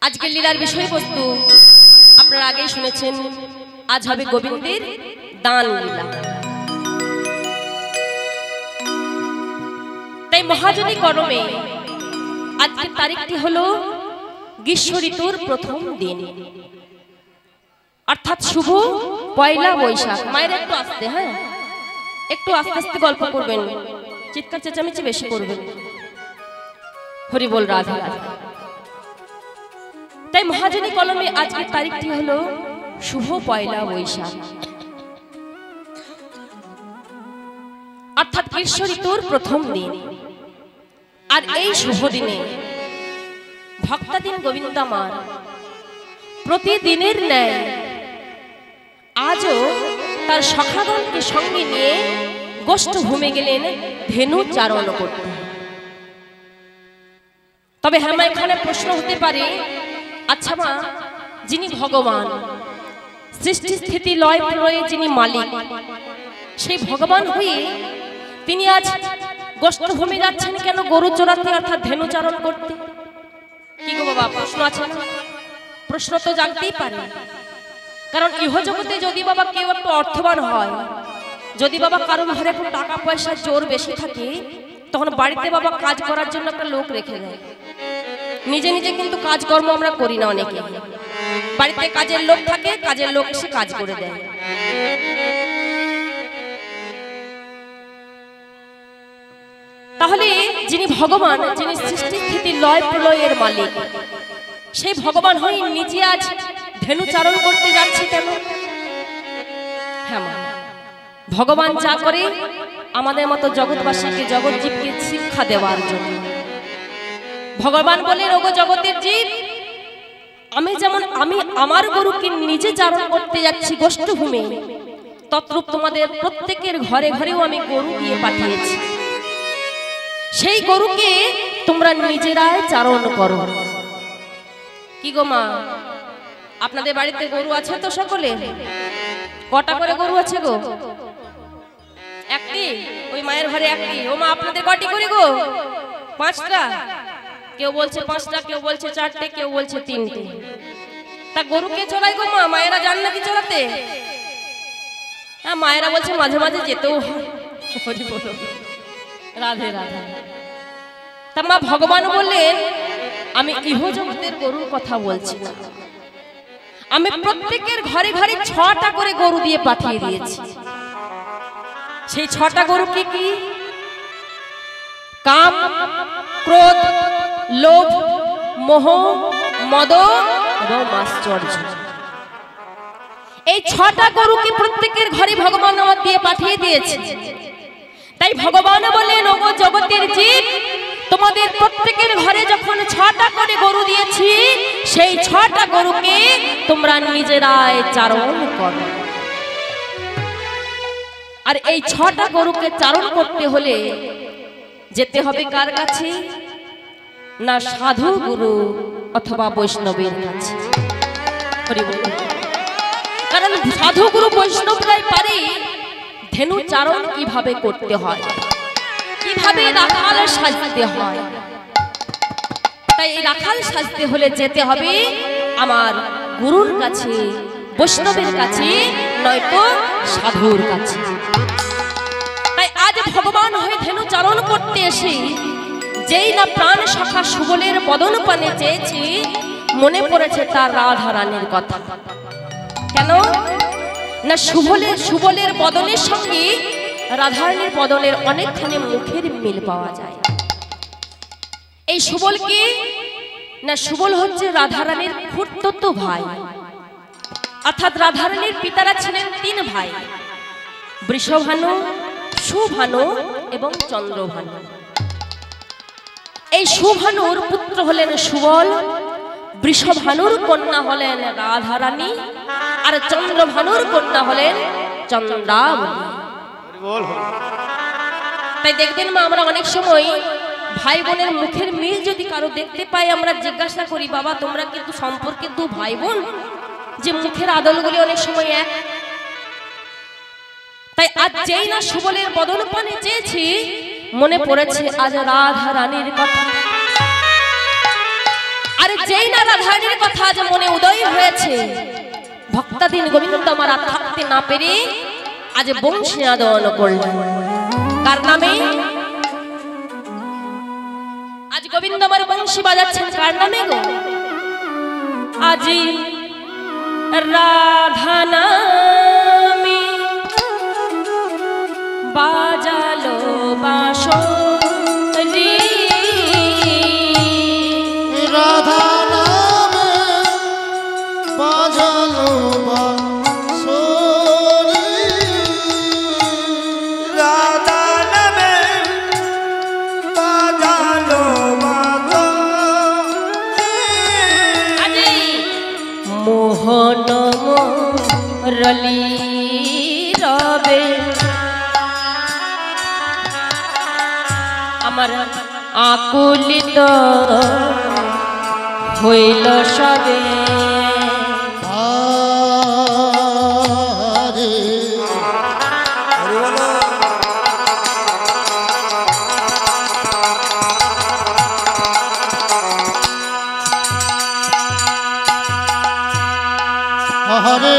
আজকের লীলার বিষয়বস্তু আপনারা আগেই শুনেছেন। আজ হবে গোবিন্দের দান লীলা। তাই মহাজনী করমে আজকের তারিখটি হলো গ্রীষ্ম ঋতুর প্রথম দিন, অর্থাৎ শুভ পয়লা বৈশাখ। মায়ের একটু আস্তে, হ্যাঁ একটু আস্তে আস্তে গল্প করবেন, চিৎকার চেঁচামেচি বেশি করবেন। হরি বল, রাধে রাধে। তাই মহাজনী কলমে আজকের তারিখটি হলো শুভ পয়লা বৈশাখ, অর্থাৎ গ্রীষ্ম ঋতুর প্রথম দিন। আর এই শুভ দিনে ভক্তাধীন গোবিন্দ আমার প্রতিদিনের ন্যায় আজও তার সখাগণকে সঙ্গে নিয়ে গোষ্ঠভূমে গেলেন ধেনু চারণ করতে। তবে হ্যাঁ, এখানে প্রশ্ন হতে পারে, আচ্ছা মা, যিনি ভগবান, সৃষ্টি স্থিতি লয় প্রলয়ে যিনি মালিক, সেই ভগবান হয়ে তিনি আজ গোষ্ঠভূমে যাচ্ছেন কেন গরু চড়াতে, অর্থাৎ ধেনু চারণ করতে? কি গো বাবা, প্রশ্ন আছে না? প্রশ্ন তো জাগতেই পারে। কারণ ইহজগতে যদি বাবা কেউ একটু অর্থবান হয়, যদি বাবা কারোর ঘরে একটু টাকা পয়সার জোর বেশি থাকে, তখন বাড়িতে বাবা কাজ করার জন্য একটা লোক রেখে দেয়। নিজে নিজে কিন্তু কাজকর্ম আমরা করি না। অনেকে বাড়িতে কাজের লোক থাকে, কাজের লোক এসে কাজ করে দেয়। তাহলে যিনি ভগবান, যিনি সৃষ্টি স্থিতি লয় প্রলয়ের মালিক, সেই ভগবান হয়ে নিজে আজ ধেনু চারণ করতে যাচ্ছে কেন? হ্যাঁ মা, ভগবান যা করে আমাদের মতো জগৎবাসীকে, জগৎজীবকে শিক্ষা দেওয়ার জন্য। ভগবান বলেন, ওগো জগতের জীব, আমি যেমন আমি আমার গরুকে নিজে চারণ করতে যাচ্ছি গোষ্ঠভূমে, তদ্রূপ তোমাদের প্রত্যেকের ঘরে ঘরেও আমি গরু দিয়ে পাঠিয়েছি। সেই গরুকে তোমরা নিজেরাই চারণ করো। কি গো মা, আপনাদের বাড়িতে গরু আছে তো সকলে? কটা করে গরু আছে গো? একটি? ওই মায়ের ঘরে একটি। ও মা, আপনাদের কটি করে গো? 5টা। কেউ বলছে 5টা, কেউ বলছে 4টে, কেউ বলছে 3টে। তা গরু কে চড়ায় গো মা? মায়েরা জান নাকি চড়াতে? হ্যাঁ, মায়েরা বলছে মাঝে মাঝে যেতেও হয়। রাধে রাধে। তা মা, ভগবান বললেন, আমি ইহজগতের গরুর কথা বলছি না, আমি প্রত্যেকের ঘরে ঘরে 6টা করে গরু দিয়ে পাঠিয়ে দিয়েছি। সেই 6টা গরু কি কি? কাম, ক্রোধ, লোভ, মোহ, মদ এবং মাশ্চর্য। এই 6টা গরুকে প্রত্যেকের ঘরে ভগবান আমার দিয়ে পাঠিয়ে দিয়েছে। তাই ভগবান বলেন, ওগো জগতের জীব, তোমাদের প্রত্যেকের ঘরে যখন 6টা করে গরু দিয়েছি, সেই 6টা গরুকে তোমরা নিজেরাই চারণ করো। আর এই 6টা গরুকে চারণ করতে হলে যেতে হবে কার কাছে? না সাধু গুরু অথবা বৈষ্ণবের কাছে। কারণ সাধু গুরু বৈষ্ণবরাই পারে ধেনু চারণ কিভাবে করতে হয়, কিভাবে রাখাল সাজতে হয়। তাই এই রাখাল সাজতে হলে যেতে হবে আমার গুরুর কাছে, বৈষ্ণবের কাছে, নয়তো সাধুর কাছে। তাই আজ ভগবান হয়ে ধেনু চারণ করতে এসে যেই না প্রাণ সখা সুবলের বদন পানে চেয়েছি, মনে পড়েছে তার রাধা রানীর কথা। কেন না, সুবলের বদনের সঙ্গে রাধারানীর বদনের অনেকখানি মুখের মিল পাওয়া যায়। এই সুবল কি না, সুবল হচ্ছে রাধারানীর খুড়তুতো ভাই। অর্থাৎ রাধারানীর পিতারা ছিলেন 3 ভাই, বৃষভানু, সুভানু এবং চন্দ্রভানু। এই সুভানুর পুত্র হলেন সুবল, বৃষভানুর কন্যা হলেন রাধারানী, আর চন্দ্রভানুর কন্যা হলেন চন্দ্রাবলী। তাই দেখবেন মা, আমরা অনেক সময় ভাই বোনের মুখের মিল যদি কারো দেখতে পাই, আমরা জিজ্ঞাসা করি, বাবা তোমরা কিন্তু সম্পর্কে 2 ভাই বোন, যে মুখের আদলগুলি অনেক সময় এক। তাই আজ যেই না সুবলের বদন পানে চেয়েছি, মনে পড়েছে আজ রাধা রানীর কথা। আরে যেই না রাধারানীর কথা আজ মনে উদয় হয়েছে, ভক্তাধীন গোবিন্দ আমার আর থাকতে না পেরে আজ বংশী আদন করলেন। কার নামে? আজ গোবিন্দ আমার বংশী বাজাচ্ছেন কার নামে গো? আজি রাধা নামে বাজালো বাঁশরি, রাধা নামে বাজালো বাঁশরি, রাধা নামে বাজালো বাঁশরি, মোহন মুরলী রবে আমার আকুলিত হইল সবে। আরে হরি বলো। হরে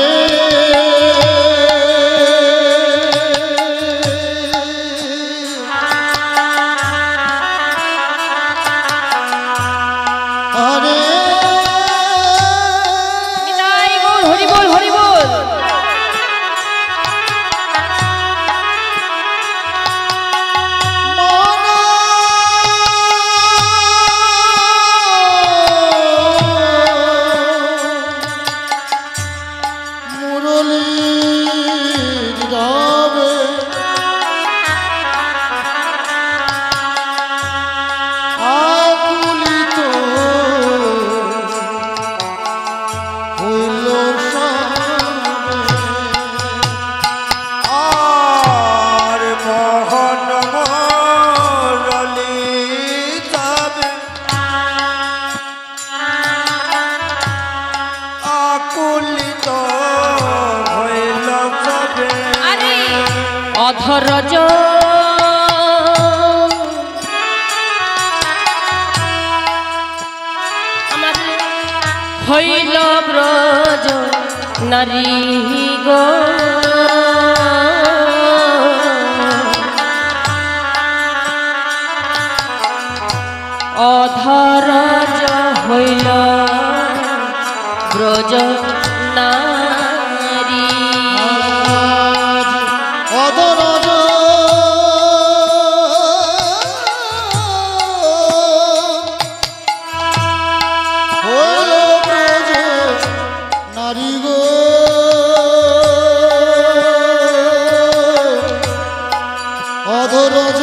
হরে নিতাই গৌর হরি বল হরি বল। মুরলীর রবে আকুলিত হইল সবে। আর মোহন মুরলী তবে আকুলিত হইল তবে। আরে অধরজ আমার হইল ব্রজ নারী গো, অধরজ হইল ব্রজ নারী। অধরজ হইল ব্রজ নারী গো, অধরজ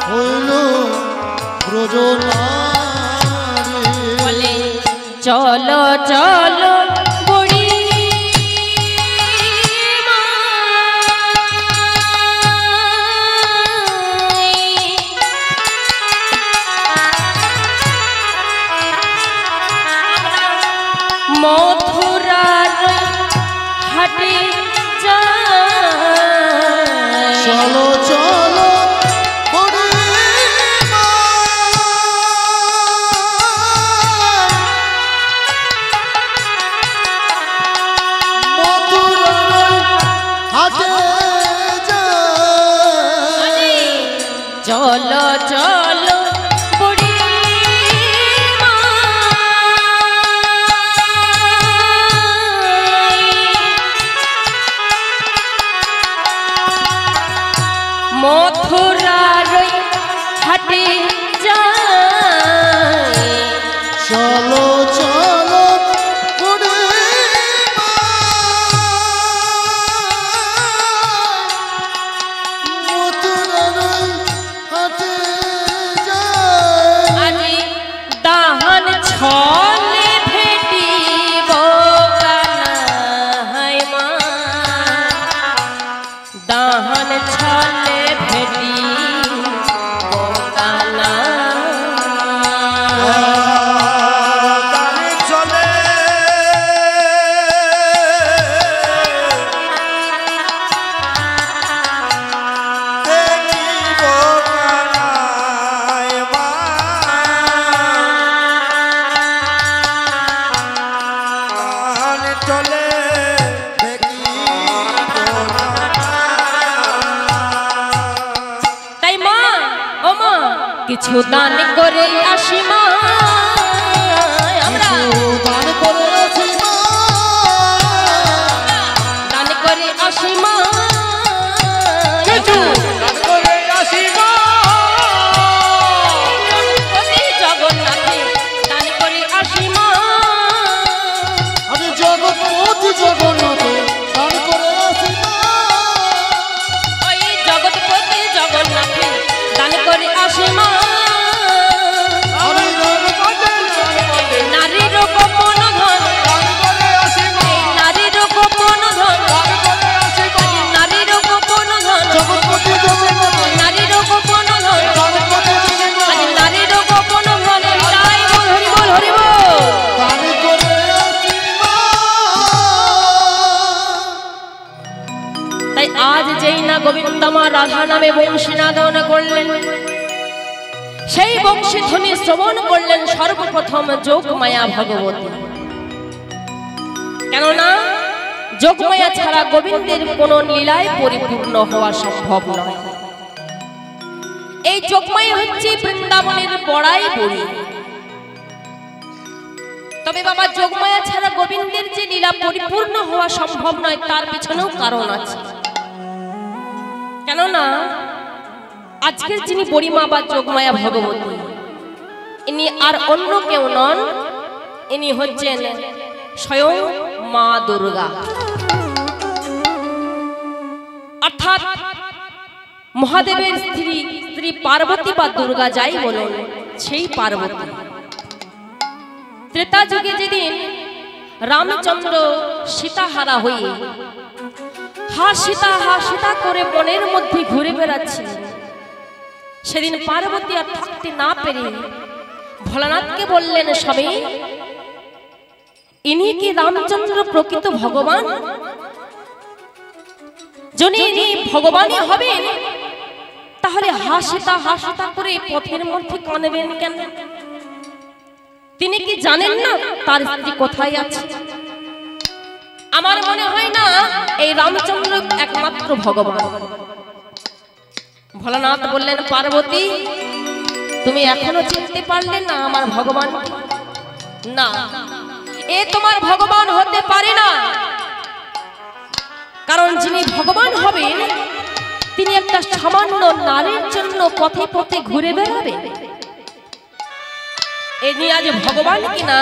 হইল ব্রজ নারী। বলে চলো চলো বুড়ি মথুরার হাটে যায়, চলো চলো বুড়ি মা, মথুরার হাটে যায়। চলো চলো বুড়ি কিছু দান করে আসি মা আমরা দান করে আসি মা, দান করে আসি মা কিছু দান করে আসি মা, জগন্নাথে দান করে আসি মা, আমি জগৎপতি জগন্নাথে দান করে আসি মা, ওই জগৎপতি জগন্নাথে দান করে আসি মা, আমি নারীর গোপন ধন দান করে আসি মা, নারীর গোপন ধন দান করে আসি মা, নারীর গোপন ধন জগৎপতি জগন্নাথে নারীর গোপন ধন জগৎপতি জগন্নাথে নারীর গোপন ধন তাই বল হরি বল হরি বল। দান করে আসি মা। তাই আজ যেই না গোবিন্দমা রাধা নামে বংশী নাদন করলেন, সেই বংশী ধ্বনি শ্রবণ করলেন সর্বপ্রথম যোগমায়া ভগবতী। কেননা যোগমায়া ছাড়া গোবিন্দের কোন লীলায় পরিপূর্ণ হওয়া সম্ভব নয়। এই যোগমায়া হচ্ছে বৃন্দাবনের বড়াই বুড়ি। তবে বাবা যোগমায়া ছাড়া গোবিন্দের যে লীলা পরিপূর্ণ হওয়া সম্ভব নয় তার পিছনেও কারণ আছে। কেননা আজকের যিনি বড়িমা বা যোগমায়া ভগবতী, ইনি আর অন্য কেউ নন, ইনি হচ্ছেন স্বয়ং মা দুর্গা, অর্থাৎ মহাদেবের স্ত্রী স্ত্রী পার্বতী বা দুর্গা যাই বলুন, সেই পার্বতী। ত্রেতা যুগে যেদিন রামচন্দ্র সীতাহারা হয়ে হা সীতা করে বনের মধ্যে ঘুরে বেড়াচ্ছে, সেদিন পার্বতী আর থাকতে না পেরে ভোলানাথকে বললেন, স্বামী ইনি কি রামচন্দ্র প্রকৃত ভগবান? যদি ইনি ভগবানই হবেন তাহলে হা সীতা করে পথের মধ্যে কাঁদবেন কেন? তিনি কি জানেন না তার স্ত্রী কোথায় আছে? আমার মনে হয় না এই রামচন্দ্র একমাত্র ভগবান। ভোলানাথ বললেন, পার্বতী তুমি এখনো চিনতে পারলে না আমার ভগবান? না, এ তোমার ভগবান হতে পারে না। কারণ যিনি ভগবান হবেন তিনি একটা সামান্য নারীর জন্য পথে পথে ঘুরে বেড়াবেন। এই নিয়ে আজ ভগবান কিনা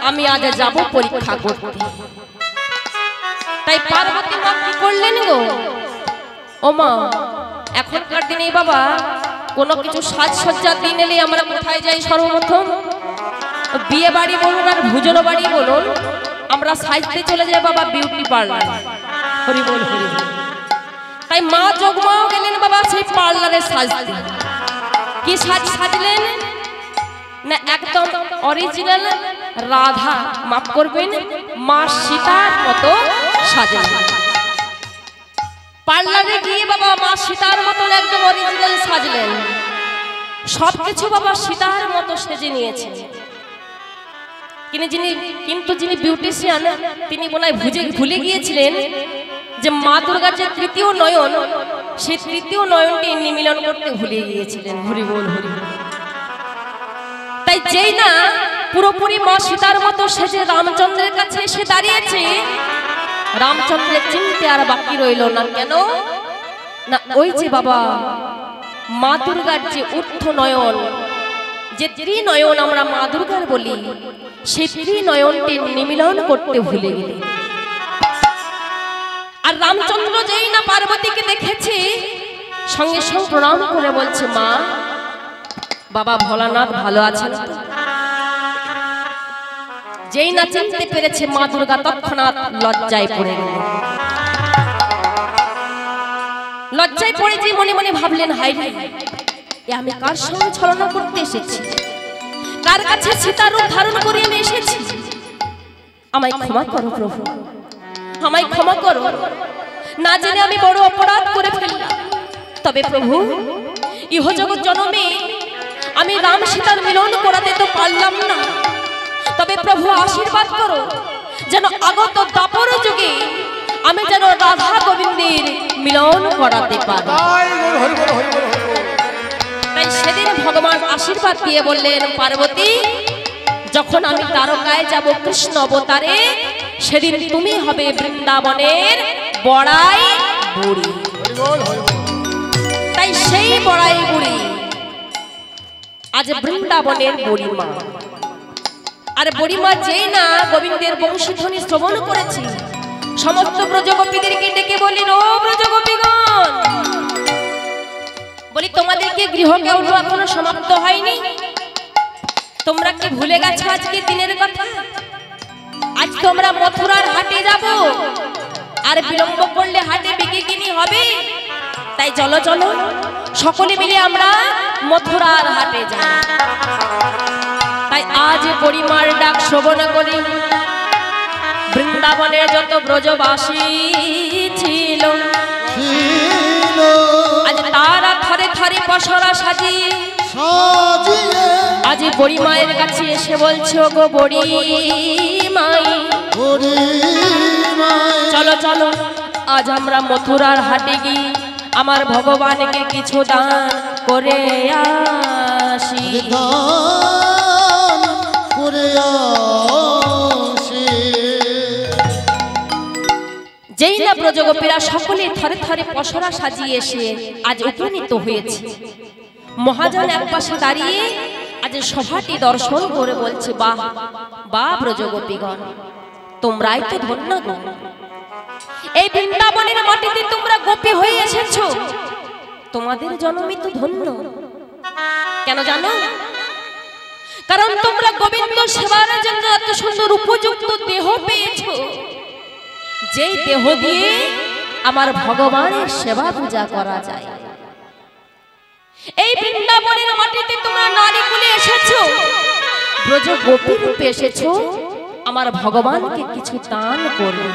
আমি আজ যাব পরীক্ষা করতে। তাই পার্বতী মা কি করলেন গো? ও মা, এখনকার দিনে বাবা কোনো কিছু সাজসজ্জার দিন এলে আমরা কোথায় যাই? সর্বপ্রথম বিয়ে বাড়ি বলুন আর ভুজনো বাড়ি বলুন, আমরা সাজতে চলে যাই বাবা বিউটি পার্লার। হরি বল হরি বল। তাই মা যোগমাও গেলেন বাবা সেই পার্লারে সাজতে। কি সাজলেন না, একদম অরিজিনাল রাধা, মাফ করবেন, মা সীতার মতো সাজলেন। পার্লারে গিয়ে বাবা মা সীতার মতন একদম অরিজিনাল সাজলেন। সবকিছু বাবা সীতার মতো সেজে নিয়েছে। কিন্তু যিনি বিউটিশিয়ান তিনি মনে হয় ভুলে গিয়েছিলেন যে মা দুর্গার যে তৃতীয় নয়ন, সেই তৃতীয় নয়নকে নিমিলন করতে ভুলে গিয়েছিলেন। হরি বল হরি বল। তাই যেই না পুরোপুরি মা সীতার মতো সেজে রামচন্দ্রের কাছে এসে দাঁড়িয়েছে, রামচন্দ্রের চিনতে আর বাকি রইল না। কেন না, ওই যে বাবা মা দুর্গার যে ঊর্ধ্ব নয়ন, যে ত্রিনয়ন আমরা মা দুর্গার বলি, সেই ত্রিনয়নটি নিমিলন করতে ভুলে গেলেন। আর রামচন্দ্র যেই না পার্বতীকে দেখেছে, সঙ্গে সঙ্গে প্রণাম করে বলছে, মা বাবা ভোলানাথ ভালো আছেন? যেই না চিনতে পেরেছে মা দুর্গা তৎক্ষণাৎ লজ্জায় পড়ে গেলেন। লজ্জায় পড়ে যে মনে মনে ভাবলেন, হাই রে, আমি কার সঙ্গে ছলনা করতে এসেছি? কার কাছে সীতার রূপ ধারণ করে আমি এসেছি? আমায় ক্ষমা করো প্রভু, আমায় ক্ষমা করো, না জেনে আমি বড় অপরাধ করে ফেললাম। তবে প্রভু, ইহজগৎ জনমে আমি রাম সীতার মিলন করাতে তো পারলাম না। তবে প্রভু আশীর্বাদ করো যেন আগত দাপর যুগে আমি যেন রাধা গোবিন্দের মিলন করাতে পারি। তাই তাই সেদিন ভগবান আশীর্বাদ দিয়ে বললেন, পার্বতী যখন আমি তারকায় যাব কৃষ্ণ অবতারে, সেদিন তুমি হবে বৃন্দাবনের বড়াই বুড়ি। তাই সেই বড়াই বুড়ি আজ বৃন্দাবনের বুড়িমা। আর বুড়িমা যেই না গোবিন্দের বংশীধ্বনি শ্রবণ করেছি, সমস্ত ব্রজগোপীদেরকে ডেকে বললেন, ও ব্রজগোপীগণ, বলি তোমাদেরকে গৃহকেউল এখনো সমাপ্ত হয়নি? তোমরা কি ভুলে গেছো আজকে দিনের কথা? আজ তোমরা মথুরার হাটে যাব, আর বিলম্ব করলে হাটে বিক্রি হবে। তাই চলো চলো সকলে মিলে আমরা মথুরার হাটে যাই। তাই আজ পরিমার ডাক শ্রবণ করি বৃন্দাবনের যত ব্রজবাসী ছিল, আজ তারা থরে থরে পসরা সাজিয়ে আজ বড়ি মায়ের কাছে এসে বলছো, গো বড়ি মাই, চলো চলো আজ আমরা মথুরার হাটে গিয়ে আমার ভগবানকে কিছু দান করে আসি। যেই না ব্রজগোপীরা সকলে থরে থরে পসরা সাজিয়ে এসে আজ উপনীত হয়েছে, মহাজন এক পাশে দাঁড়িয়ে আজ সভাটি দর্শন করে বলছে, বাহ বাহ ব্রজগোপীগণ, তোমরাই তো ধন্য গো। এই বৃন্দাবনের মাটিতে তোমরা গোপী হয়ে এসেছো, তোমাদের জন্মই তো ধন্য। কেন জানো? কারণ তোমরা গোবিন্দ সেবার জন্য এত সুন্দর উপযুক্ত দেহ পেয়েছো, যেই দেহ দিয়ে আমার ভগবানের সেবা পূজা করা যায়। এই বৃন্দাবনের মাটিতে তোমরা নারী কুলে এসেছো, ব্রজ গোপী রূপে এসেছো আমার ভগবানকে কিছু দান করবে।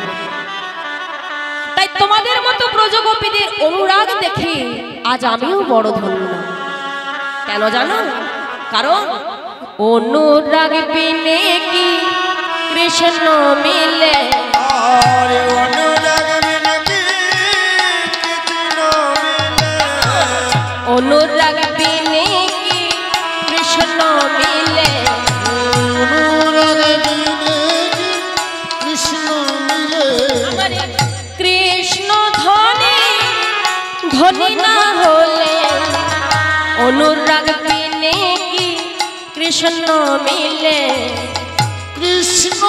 তাই তোমাদের মতো ব্রজ গোপীদের অনুরাগ দেখে আজ আমিও বড় ধন্য। কেন জানো? কারণ অনুরাগ বিনে কি কৃষ্ণ মিলে, অনুরাগ বিনে কি কৃষ্ণ মিলে, আমার কৃষ্ণ ধনী ধনী না হলে, অনুরাগ বিনে কি কৃষ্ণ মিলে, কৃষ্ণ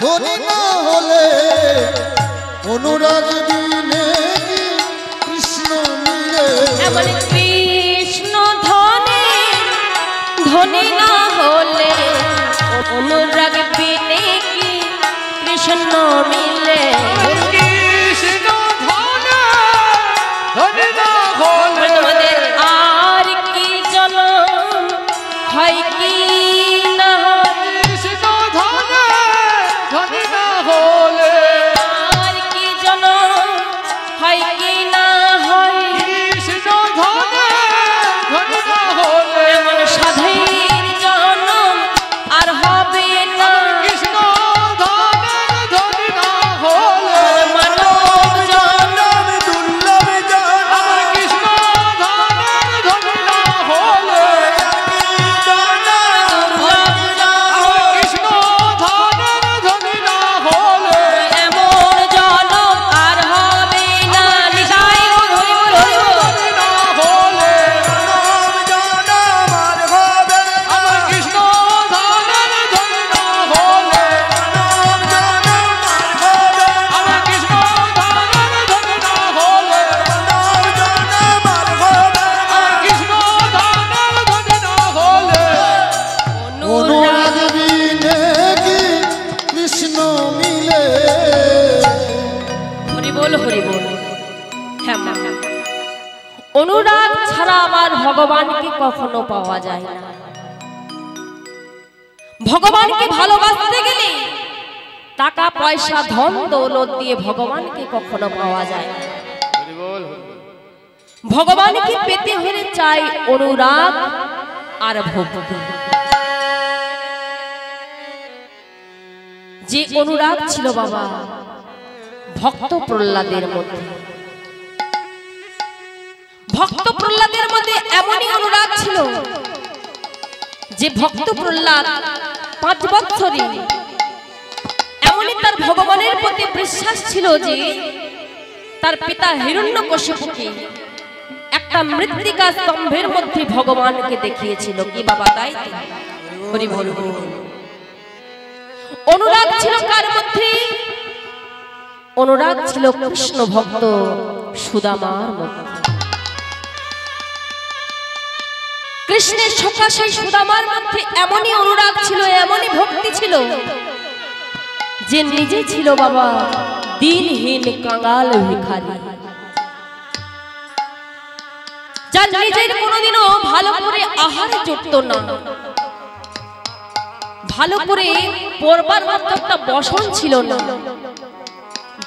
ধনী না হলে অনুরাগ বিনে কৃষ্ণ মিলে। এমন কৃষ্ণ ধনী ধনী না হলে, অনুরাগ বিনে কি কৃষ্ণ মিলে, কৃষ্ণ ধনে ধনে না হলে তোমাদের আর কি জনম হয় কি না হয়, কৃষ্ণ ধনে ধনে না হলে আর কি জনম হয় কি না হয়, কৃষ্ণ ধনে ধনে না হলে এমন সাধের জনম আর হবে না, কৃষ্ণ ধনে ধনে না হলে মানব জনম দুর্লভ আমার কৃষ্ণ ধনে ধনে না হলে দুর্লভ জনম, কৃষ্ণ ধনে ধনে না হলে এমন জনম আর হবে না। নিতাই গৌর হরি বল হরি বল। ধনে না হলে আমার কৃষ্ণ ধনে ধনে না হলে আমার কৃষ্ণ ধনে ধনে না হলে আমার কৃষ্ণ ধনে ধনে না হলে অনুরাগ বিনে কি কৃষ্ণ মিলে। হরি বল হরি বল। হ্যাঁ মা, অনুরাগ ছাড়া আমার ভগবানকে কখনো পাওয়া যায় না। ভগবানকে ভালোবাসতে গেলে টাকা পয়সা ধন দৌলত দিয়ে ভগবানকে কখনো পাওয়া যায় না। ভগবানকে পেতে হলে চাই অনুরাগ আর ভক্তি। যে অনুরাগ ছিল বাবা ভক্ত প্রহ্লাদের মধ্যে, ভক্ত প্রহ্লাদের মধ্যে এমনই অনুরাগ ছিল যে ভক্ত প্রহ্লাদ 5 বছরে এমনই তার ভগবানের প্রতি বিশ্বাস ছিল যে তার পিতা হিরণ্যকশিপুকে একটা মৃত্তিকা স্তম্ভের মধ্যে ভগবানকে দেখিয়েছিল কি বাবা তাই হরি বল। অনুরাগ ছিল কার মধ্যে? অনুরাগ ছিল কৃষ্ণ ভক্ত সুদামার মধ্যে। কৃষ্ণের সখা সেই সুদামার মধ্যে এমনই অনুরাগ ছিল, এমনই ভক্তি ছিল যে নিজে ছিল বাবা দিনহীন কাঙাল ভিখারি, যার নিজের কোনোদিনও ভালো করে আহার জুটতো না, ভালো করে পরবার মতো একটা বসন ছিল না,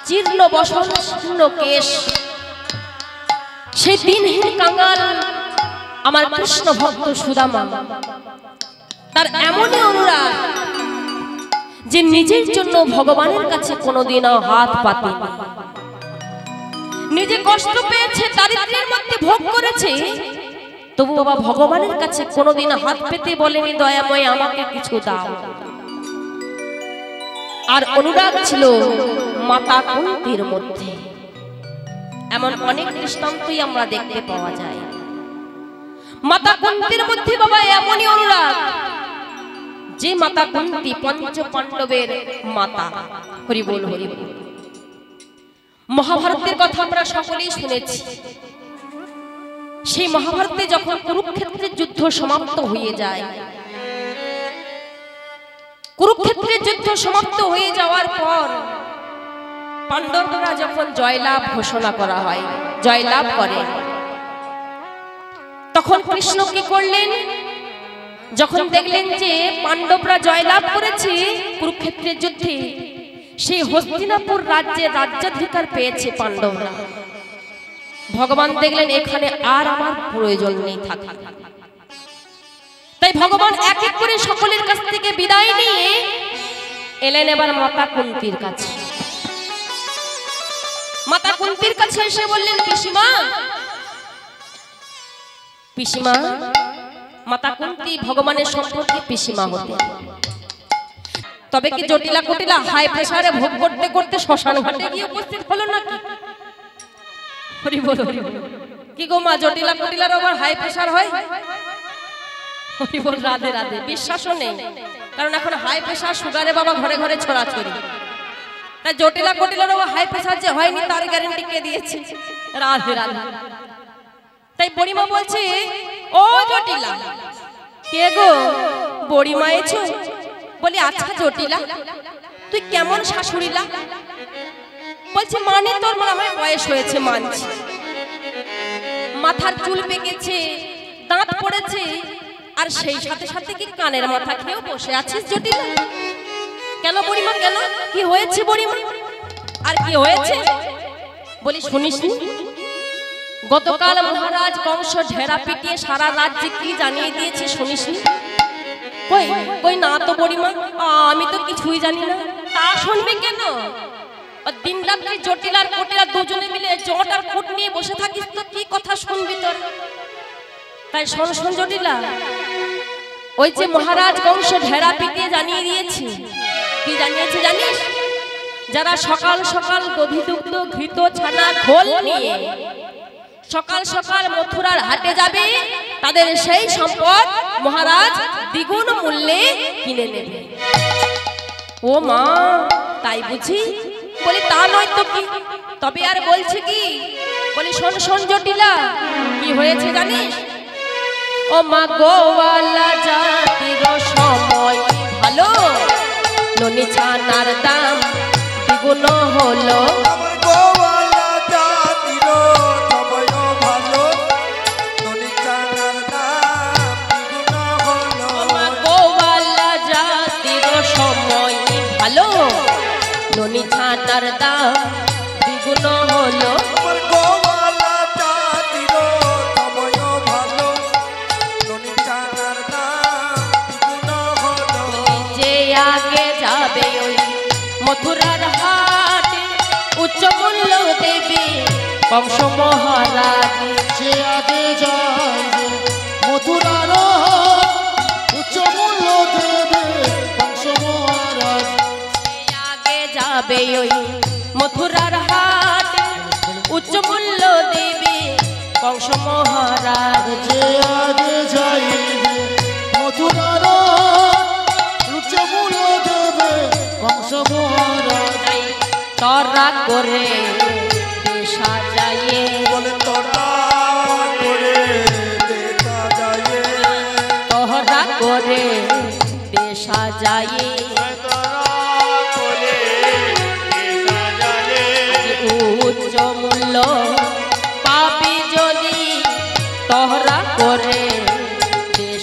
জীর্ণ বসন শূন্য কেশ, সেই দিনহীন কাঙাল আমার কৃষ্ণ ভক্ত সুদামা। তার এমনই অনুরাগ যে নিজের জন্য ভগবানের কাছে কোনোদিনও হাত পাতে, নিজে কষ্ট পেয়েছে, দারিদ্র্যের মধ্যে ভোগ করেছে, তবু বাবা ভগবানের কাছে কোনোদিন হাত পেতে বলেনি দয়াময় আমাকে কিছু দাও। আর অনুরাগ ছিল মাতা কুন্তির মধ্যে। এমন অনেক দৃষ্টান্তই আমরা দেখতে পাওয়া যায়। মাতা কুন্তির মধ্যে বাবা এমনই অনুরাগ যে মাতা কুন্তি পঞ্চ পাণ্ডবের মাতা। হরি বল হরি বল। মহাভারতের কথা আমরা সকলেই শুনেছি। সেই মহাভারতে যখন কুরুক্ষেত্রের যুদ্ধ সমাপ্ত হয়ে যায়, কুরুক্ষেত্রের যুদ্ধ সমাপ্ত হয়ে যাওয়ার পর পাণ্ডবরা যখন জয়লাভ ঘোষণা করা হয়, জয়লাভ করে, তখন কৃষ্ণ কি করলেন? যখন দেখলেন যে পাণ্ডবরা জয়লাভ করেছে কুরুক্ষেত্রের যুদ্ধে, সেই হস্তিনাপুর রাজ্যে রাজ্যাধিকার পেয়েছে পাণ্ডবরা, ভগবান দেখলেন এখানে আর আমার প্রয়োজন নেই থাকা। তাই ভগবান এক এক করে সকলের কাছ থেকে বিদায় নিয়ে এলেন এবার মাতা কুন্তির কাছে। মাতা কুন্তির কাছে এসে বললেন পিসিমা, পিসিমা। মাতা কুন্তি ভগবানের সম্পর্কে পিসিমা হতে। তবে কি জটিলা কুটিলা হাই প্রেসারে ভোগ করতে করতে শ্মশান ঘাটে গিয়ে উপস্থিত হলো নাকি? হরি বল হরি বল। কি গো মা, জটিলা কুটিলার আবার হাই প্রেসার হয়? হরি বল, রাধে রাধে। বিশ্বাসও নেই, কারণ এখন হাই প্রেসার সুগারে বাবা ঘরে ঘরে ছড়াছড়ি। তাই জটিলা কুটিলার আবার হাই প্রেসার যে হয়নি তার গ্যারান্টি কে দিয়েছে? রাধে রাধে। তাই বুড়িমা বলছে, ও জটিলা। কে গো? বুড়িমা এছো? বলি আচ্ছা জটিলা, তুই কেমন শাশুড়িলা? বলছে মানে তোর আমার বয়স হয়েছে মানছি, মাথার চুল পেকেছে, দাঁত পড়েছে, আর সেই সাথে সাথে কি কানের মাথা খেয়েও বসে আছিস জটিলা? কেন বুড়িমা কেন? কি হয়েছে বুড়িমা? আর কি হয়েছে? বলি শুনিস নি, গতকাল মহারাজ কংস ঢেরা পিটিয়ে সারা রাজ্যে কি জানিয়ে দিয়েছে শুনিস নি? কই কই না তো বুড়িমা, আমি তো কিছুই জানি না। তা শুনবি কেন? দিন রাত্রি জটিলার কোটিলা দুজনে মিলে জট আর কোট নিয়ে বসে থাকিস তো কি কথা শুনবি তোর? তাই শোন শোন জটিলা, ওই যে মহারাজ কংস ঢেরা পিটিয়ে জানিয়ে দিয়েছে। কি জানিয়েছে জানিস? যারা সকাল সকাল দধি দুগ্ধ ঘৃত ছানা খোল নিয়ে সকাল সকাল মথুরার হাটে যাবে, তাদের সেই সম্পদ মহারাজ দ্বিগুণ মূল্যে কিনে নেবে। ও মা, তাই বুঝি? বলি তা নয় তো কি, তবে আর বলছে কি? বলি শোন শোন জটিলা, কি হয়েছে জানিস? ও মা গোওয়ালা জাতির সময় ভালো, ননি ছানার দাম দ্বিগুণ হলো। ননি ছানার দাম দ্বিগুণ হলো। যে আগে যাবে ওই মথুরার হাটে, উচ্চ মূল্য দেবে কংস মহারাজ। যে আগে যায় মহারাজ যে আগে যাইবে মথুরার রুচে মূল দেবে কংস মহারাজ তরা করে সাজাইয়ে বলে তোরা করে দেখা যায় তোহরা করে সাজাইয়ে উচ্চ মূল্য পাবি যদি তোহরা করে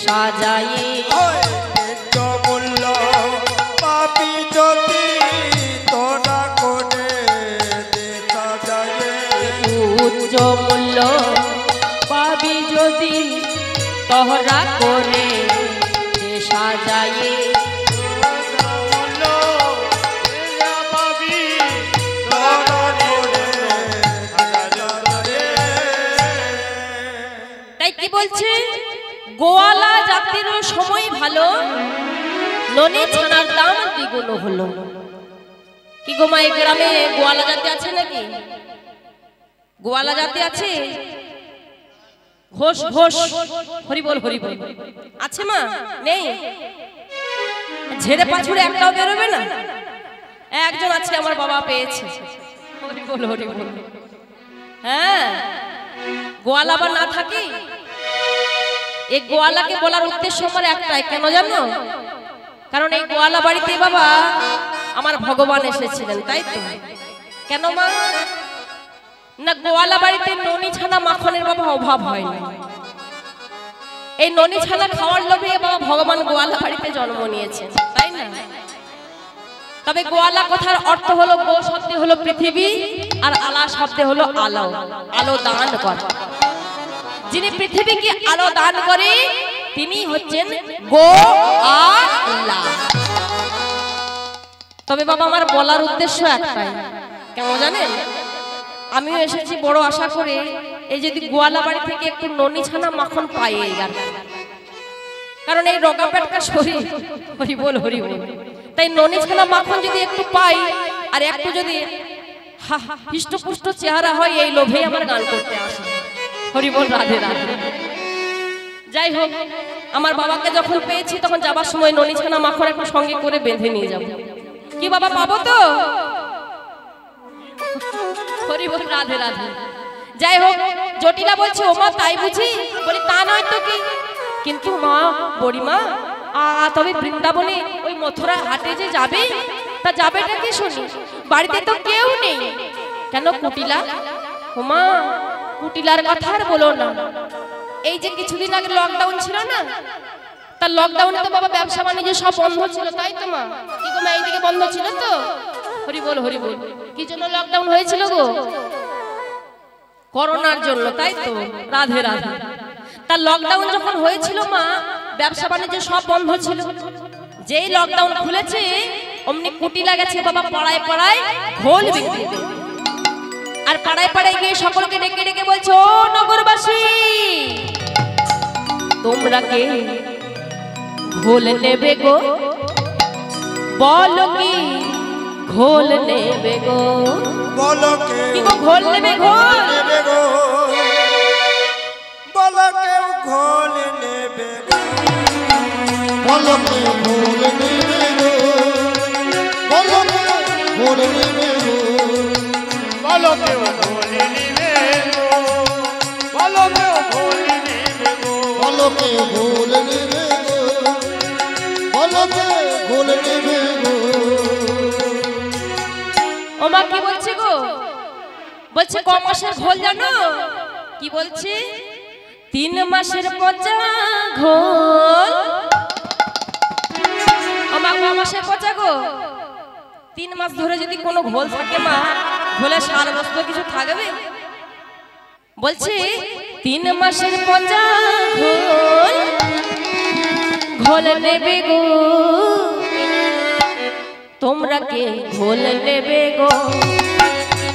সাজাইয়ে মূল্য পাপি যদি তোরা করে দেখা যায় উচ্চ মূল্য পাবি যদি তোহরা করে সাজাইয়ে তাই কি বলছে গোয়ালা জাতির সময় ভালো ননি ছানার দাম দ্বিগুণ হলো কি গো মা এই গ্রামে গোয়ালা জাতি আছে নাকি গোয়ালা জাতি আছে ঘোষ ঘোষ হরিবল হরিবল আছে মা নেই ঝেড়ে পাছুড়ে একটাও বেরোবে না একজন আছে আমার বাবা পেয়েছে হরিবল হরিবল হ্যাঁ গোয়ালা আবার না থাকে এই গোয়ালাকে বলার উদ্দেশ্য আমার একটাই কেন জানো কারণ এই গোয়ালা বাড়িতে বাবা আমার ভগবান এসেছিলেন তাই তো কেন মা না গোয়ালা বাড়িতে ননি ছানা মাখনের বাবা অভাব হয় না এই ননি ছানা খাওয়ার লোভে বাবা ভগবান গোয়ালা বাড়িতে জন্ম নিয়েছেন তাই না তবে গোয়ালা কথার অর্থ হলো গো শব্দে হলো পৃথিবী আর আলা শব্দে হলো আলো আলো দান করা যিনি পৃথিবীকে আলো দান করে তিনি হচ্ছেন গোয়ালা তবে বাবা আমার বলার উদ্দেশ্য একটাই কেমন জানেন আমিও এসেছি বড় আশা করে এই যদি গোয়ালা বাড়ি থেকে একটু ননি ছানা মাখন পাই কারণ এই রোগা পেটকা শরীর হরিবল হরিবল তাই ননি ছানা মাখন যদি একটু পাই আর একটু যদি হৃষ্টপুষ্ট চেহারা হয় এই লোভে আমার গান করতে আসে হরিবল রাধে রাধে যাই হোক আমার বাবাকে যখন পেয়েছি তখন যাবার সময় ননি ছানা মাখন একটু সঙ্গে করে বেঁধে নিয়ে যাব কি বাবা পাবো তো হরিবল রাধে রাধে যাই হোক জটিলা বলছে ওমা তাই বুঝি বলি তা নয় তো কি কিন্তু মা বড়িমা তবে বৃন্দাবনে ওই মথুরা হাটে যে যাবে তা যাবেটা কি শুনি বাড়িতে তো কেউ নেই কেন কুটিলা ওমা কুটিলার কথা আর বলো না এই যে কিছুদিন আগে লকডাউন ছিল না তা লকডাউনে তো বাবা ব্যবসা বাণিজ্য সব বন্ধ ছিল তাই তো মা কি গো মা এইদিকে বন্ধ ছিল তো হরিবল হরিবল কি জন্য লকডাউন হয়েছিল গো করোনার জন্য তাই তো রাধে রাধে তা লকডাউন যখন হয়েছিল মা ব্যবসা বাণিজ্য সব বন্ধ ছিল যেই লকডাউন খুলেছে অমনি কুটিলা গেছে বাবা পাড়ায় পাড়ায় ঘোল বিক্রি আর পাড়ায় পাড়ায় গিয়ে সকলকে ডেকে ডেকে বলছে ও নগরবাসী তোমরা কে ঘোল নেবে গো বলো কি ঘোল নেবে গো বলো কে কি গো ঘোল নেবে ঘোল নেবে গো বলো কে ঘোল নেবে গো বলো কে ঘোল নেবে গো বলো কে ঘোল নেবে গো বলো কেউ ভোলে নিবে গো বলো কেউ ভোলে নিবে গো বলো কে ঘোল নেবে গো বলো কে ঘোল নেবে গো ওমা কি বলছে গো বলছে ক মাসের ঘোল জানো কি বলছে 3 মাসের পচা ঘোল ওমা ক মাসের পচা গো 3 মাস ধরে যদি কোনো ঘোল থাকে মা ঘোলে সার বস্তু কিছু থাকবে বলছে 3 মাসের পচা ঘোল ঘোল নেবে গো তোমরা কে ঘোল নেবে গো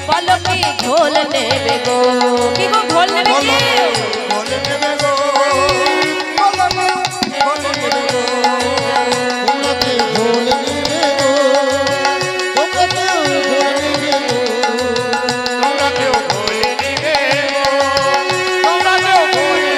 বলো কে ঘোল নেবে গো কি গো ঘোল নেবে কে ঘোল নেবে গো বলো কে ঘোল নেবে গো তোমরা কে ঘোল নেবে গো তোমরা কে ঘোল নেবে গো তোমরা কেউ ভোলে নিবে গো তোমরা কেউ ভোলে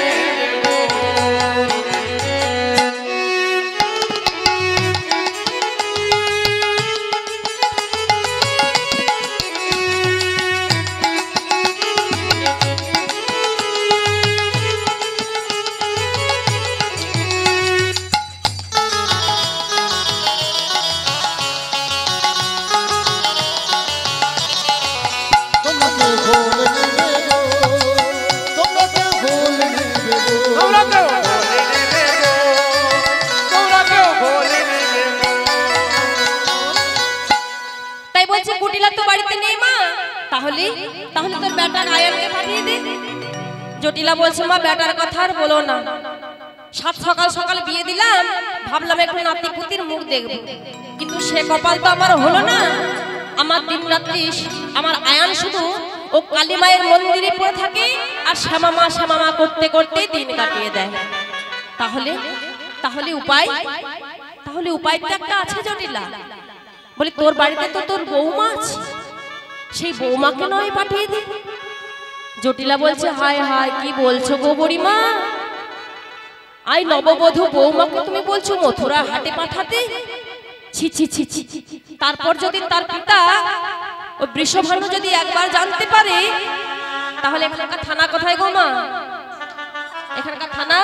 বলছে কুটিলা তো বাড়িতে নেই মা, তাহলে তাহলে তোর বেটার আয়ানকে পাঠিয়ে দে। জটিলা বলছে মা বেটার কথা আর বলো না, সাত সকাল সকাল বিয়ে দিলাম, ভাবলাম একটু নাতি পুতির মুখ দেখবো, কিন্তু সে কপাল তো আমার হলো না। আমার দিন রাত্রি আমার আয়ান শুধু ও কালী মায়ের মন্দিরে পড়ে থাকে আর শ্যামামা করতে করতে দিন কাটিয়ে দেয়। তাহলে তাহলে উপায় তাহলে উপায় তো একটা আছে জটিলা। বলে তোর বাড়িতে তো তোর বৌমা আছে, সেই বৌমাকে নয় পাঠিয়ে দে। জটিলা বলছে হায় হায় কি বলছো গো বুড়িমা, আই নববধূ বৌমাকে তুমি বলছো মথুরা হাটে পাঠাতে? ছি ছি ছি ছি। তারপর যদি তার পিতা ও বৃষভানু যদি একবার জানতে পারে, তাহলে এখানকার থানা কোথায় গো মা? এখানকার থানা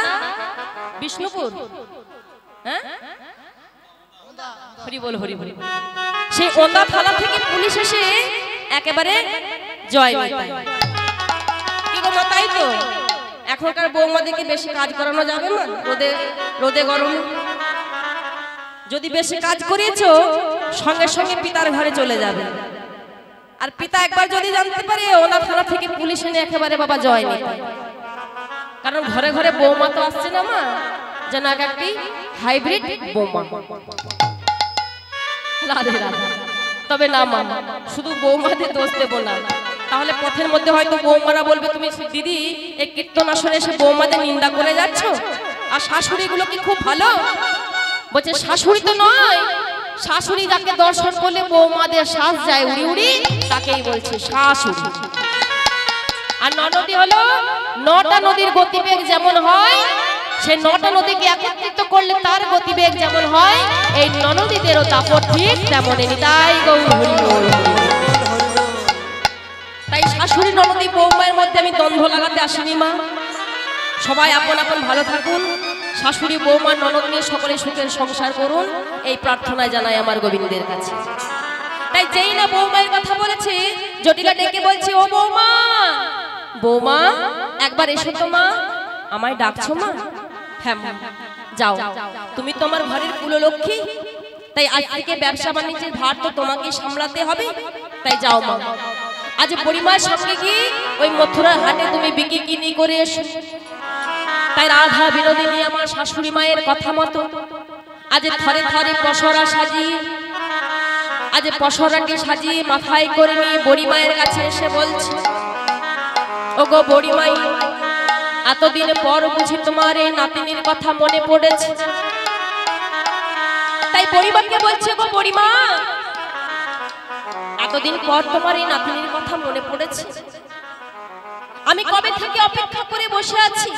বিষ্ণুপুর। হ্যাঁ হরি বল হরি বল। সেই ওন্দা থানা থেকে পুলিশ এসে একেবারে জয় নিতাই। কি গো মা, তাই তো এখনকার বৌমাদেরকে বেশি কাজ করানো যাবে না, রোদে রোদে গরম। যদি বেশি কাজ করিয়েছো সঙ্গে সঙ্গে পিতার ঘরে চলে যাবে। আর পিতা একবার যদি জানতে পারে ওনা থানা থেকে পুলিশ এনে একেবারে বাবা জয় নিতাই। কারণ ঘরে ঘরে বৌমা তো আসছে না মা, যেন একটি হাইব্রিড বৌমা। রাধে রাধে। তবে না মা, শুধু বৌমাদের দোষ দেবো না, তাহলে পথের মধ্যে হয়তো বৌমারা বলবে তুমি দিদি এই কীর্তন আসরে এসে বৌমাদের নিন্দা করে যাচ্ছ, আর শাশুড়ি গুলো কি খুব ভালো? বলছে শাশুড়ি তো নয়, শাশুড়ি যাকে দর্শন করলে বৌমাদের শ্বাস যায় উড়ি উড়ি, তাকেই বলছে শাশুড়ি। আর ননদী হলো নটা নদীর গতিবেগ যেমন হয়, সে নটা নদীকে একত্রিত করলে তার গতিবেগ যেমন হয়, এই ননদীদেরও দাপট ঠিক তেমনই। তাই গৌর হরি বল। তাই শাশুড়ি ননদী বৌমায়ের মধ্যে আমি দ্বন্দ্ব লাগাতে আসিনি মা। সবাই আপন আপন ভালো থাকুন, শাশুড়ি বৌমা ননদ নিয়ে সকলে সুখের সংসার করুন, এই প্রার্থনা জানাই আমার গোবিন্দের কাছে। তাই যেই না বৌমায়ের কথা বলেছে, জটিলা ডেকে বলছে ও বৌমা, বৌমা একবার এসো তো মা। আমায় ডাকছো মা? হ্যাঁ যাও, তুমি তো আমার ঘরের কুললক্ষ্মী, তাই আজ থেকে ব্যবসা বাণিজ্যের ভার তো তোমাকে সামলাতে হবে, তাই যাও মা। আজ পরিমার সঙ্গে গিয়ে ওই মথুরার হাটে তুমি বিক্রি কিনি করে এসো। তাই রাধা বিনোদিনী আমার শাশুড়ি মায়ের কথা মতো আজ থরে থরে পসরা সাজিয়ে, আজ পসরাটি সাজিয়ে মাথায় করে নিয়ে বড়ি মায়ের কাছে এসে বলছে ও গো বড়ি মাই, এতদিন পর বুঝি তোমার এই নাতিনীর কথা মনে পড়েছে। তাই বড়িমাকে বলছে গো বড়িমা, এতদিন পর তোমার এই নাতিনীর কথা মনে পড়েছে। আমি কবে থেকে অপেক্ষা করে বসে আছি,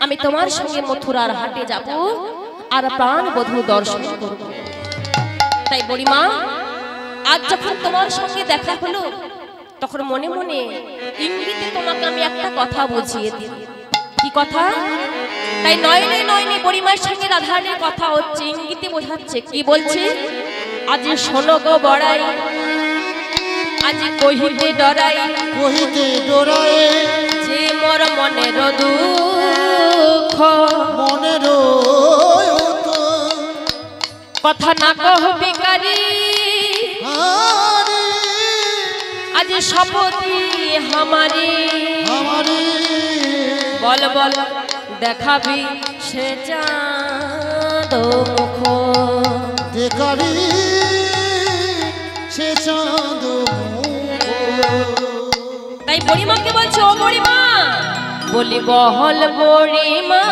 আমি তোমার সঙ্গে মথুরার হাটে যাব আর প্রাণ বধূ দর্শন করব। তাই বড়িমা, আজ যখন তোমার সঙ্গে দেখা হলো, তখন মনে মনে ইঙ্গিতে তোমাকে আমি একটা কথা বুঝিয়ে দিই। কি কথা? তাই নয়নে নয়নে বড়িমার সঙ্গে রাধারানীর কথা হচ্ছে, ইঙ্গিতে বোঝাচ্ছে। কি বলছে? আজ শোনো গো বড়াই, আজ কহিতে ডরাই, কহিতে ডরাই, যে মোর মনের দুঃখ, মনের কথা না কহবি কারি, আজ শপথি হামারি, বল বল দেখাবি সে চাঁদ মুখ, দেখাবি সে চাঁদ মুখ। তাই বড়িমাকে বলছে ও বড়িমা, বলি বহল বড়িমা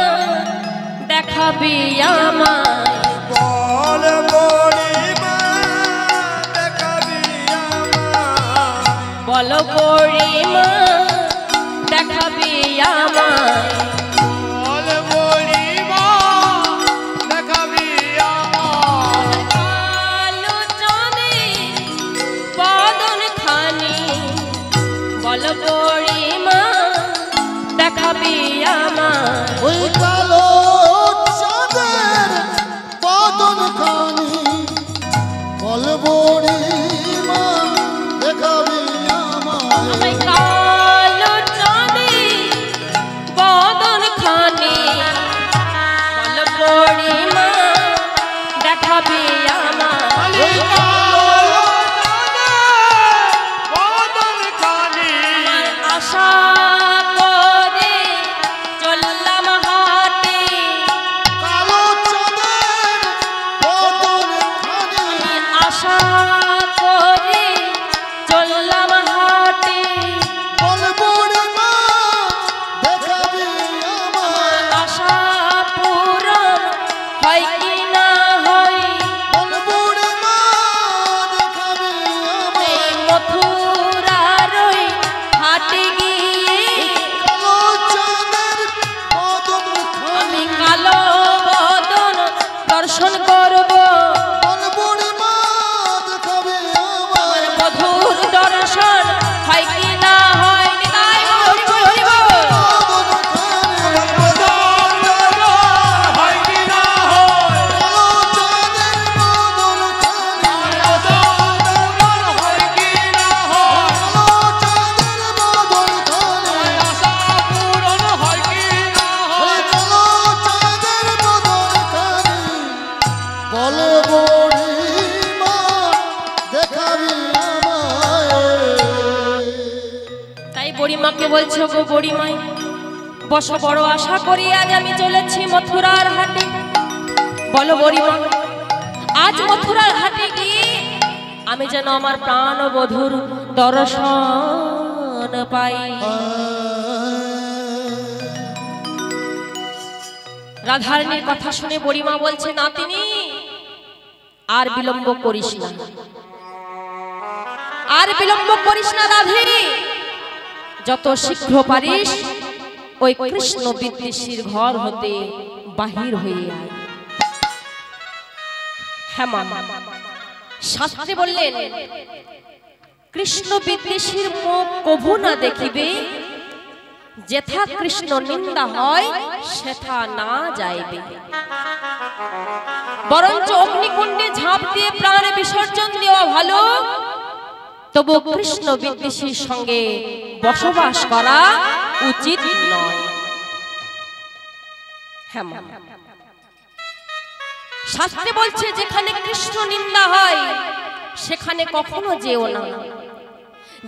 দেখাবি আমায়, বল বড়িমা দেখাবি আমায়, বল বড়িমা দেখাবি আমায়, বল বড়িমা দেখাবি আমায়, কালো চাঁদে বদন খানি, বল বড়িমা দেখাবি আমায়, ওই কালো চাঁদের বদন খানি, বল বড়িমা দেখাবি আমায়। আমায় দর্শন করব বল বুড়িমা দেখাবে আমার আমায় বধূর দর্শন হয় কি না হয় নিতাই গৌর হরি বল। হয় কি না হয় হয় কি না হয় আশা পূরণ হয় কি না হয় বল বুড়িমা দেখাবি আমায় তাই বুড়িমাকে বলছো গো বুড়িমাই বসো বড় আশা করি আজ আমি চলেছি মথুরার হাটে। বলো বুড়িমা আজ মথুরার হাটে গিয়ে আমি যেন আমার প্রাণ বধূর দর্শন পাই। রাধারানীর কথা শুনে বুড়িমা বলছে নাতিনি আর বিলম্ব করিস না, আর বিলম্ব করিস না রাধে, যত শীঘ্র পারিস ওই কৃষ্ণ বিদ্বেষীর ঘর হতে বাহির হয়ে আয়। হ্যাঁ মা, শাস্ত্রে বললেন কৃষ্ণ বিদ্বেষীর মুখ কভু না দেখিবে, যেথা কৃষ্ণ নিন্দা হয় সেথা না যাইবে। বরঞ্চ অগ্নিকুণ্ডে ঝাঁপ দিয়ে প্রাণে বিসর্জন দেওয়া ভালো, তবু কৃষ্ণ বিদ্বেষীর সঙ্গে বসবাস করা উচিত নয়। হ্যাঁ মা, শাস্ত্রে বলছে যেখানে কৃষ্ণ নিন্দা হয় সেখানে কখনো যেও না।